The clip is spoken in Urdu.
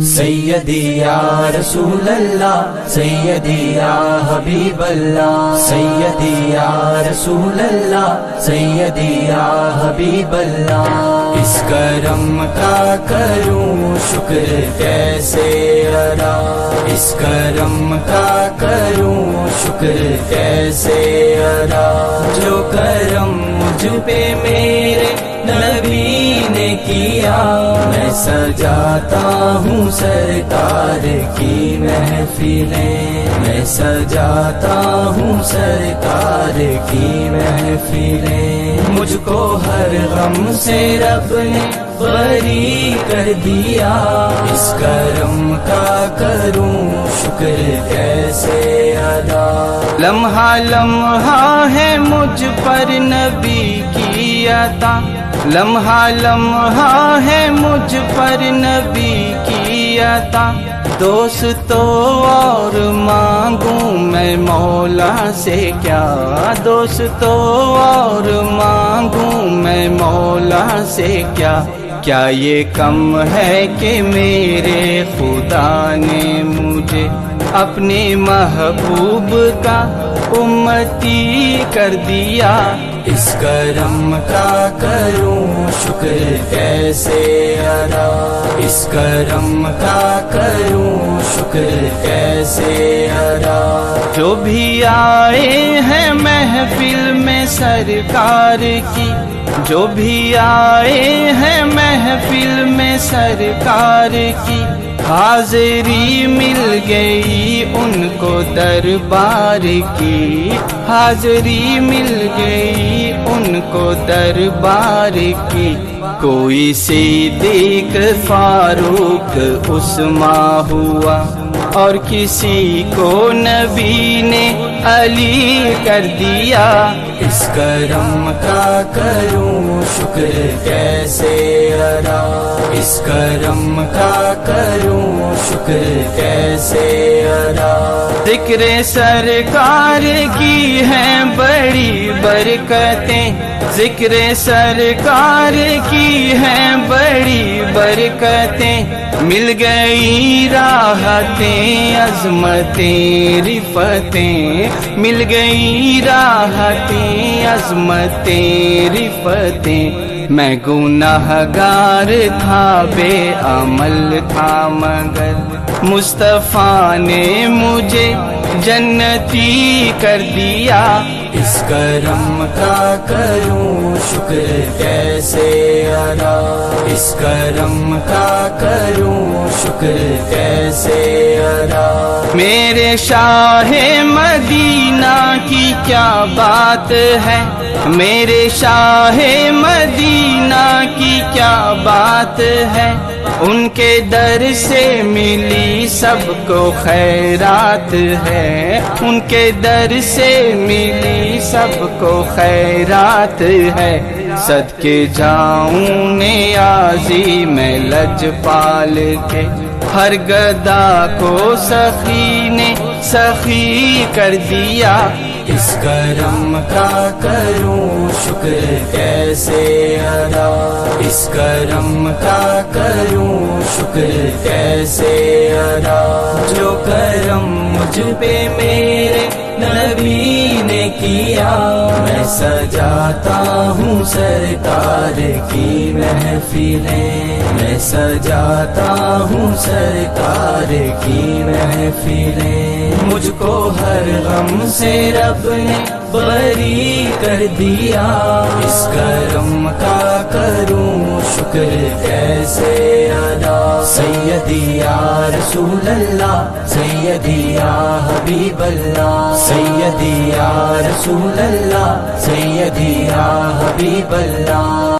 سیدی یا رسول اللہ، سیدی یا حبیب اللہ، سیدی یا رسول اللہ، سیدی یا حبیب اللہ۔ اس کرم کا کروں شکر کیسے ادا، اس کرم کا کروں شکر کیسے ادا، جو کرم مجھ پہ میرے نبی نے کیا، میں سجاتا ہوں سرکار کی محفلیں، میں سجاتا ہوں سرکار کی محفلیں۔ مجھ کو ہر غم سے رب نے بری کر دیا، اس کرم کا کروں شکر کیسے ادا۔ لمحہ لمحہ ہے مجھ پر نبی کی عطا، لمحہ لمحہ ہے مجھ پر نبی کی عطا، دوستو اور مانگوں میں مولا سے کیا، دوستو اور مانگوں میں مولا سے کیا، کیا یہ کم ہے کہ میرے خدا نے مجھے اپنے محبوب کا امتی کر دیا، اس کرم کا کروں شکر کیسے ادا، اس کرم کا کروں شکر کیسے ادا۔ جو بھی آئے ہیں محفل میں سرکار کی، جو بھی آئے ہیں محفل میں سرکار کی، حاضری مل گئی ان کو دربار کی، حاضری مل گئی ان کو دربار کی۔ کوئی صدیق فاروق عثمان ہوا اور کسی کو نبی نے علی کر دیا، اس کرم کا کروں شکر کیسے ادا، اس کرم کا کروں شکر کیسے ادا۔ ذکر سرکار کی ہیں بڑی برکتیں، ذکر سرکار کی ہیں بڑی برکتیں، مل گئی راحتیں عظمتیں رفتیں، مل گئی راحتیں عظمتیں رفتیں۔ میں گناہ گار تھا بے عمل تھا مگر مصطفیٰ نے مجھے جنتی کر دیا، اس کرم کا کروں شکر کیسے ادا، اس کرم کا کروں شکر کیسے ادا۔ میرے شاہ مدینہ کی کیا بات ہے، میرے شاہ مدینہ کی کیا بات ہے، ان کے در سے ملی سب کو خیرات ہے، ان کے در سے ملی سب کو خیرات ہے۔ صدقے جاؤں نیازی میں لجپال کے، ہر گدا کو سخی نے سخی کر دیا، اس کرم کا کروں شکر کیسے ادا، اس کرم کا کروں شکر کیسے ادا، جو کرم مجھ پہ میرے نبی نے کیا، میں سجاتا ہوں سرکار کی محفلیں، میں سجاتا ہوں سرکار کی محفلیں۔ مجھ کو ہر غم سے رب نے بری کر دیا، اس کرم کا کروں شکر کیسے ادا۔ سیدی یا رسول اللہ، سیدی یا حبیب اللہ، سیدی یا رسول اللہ، سیدی یا حبیب اللہ۔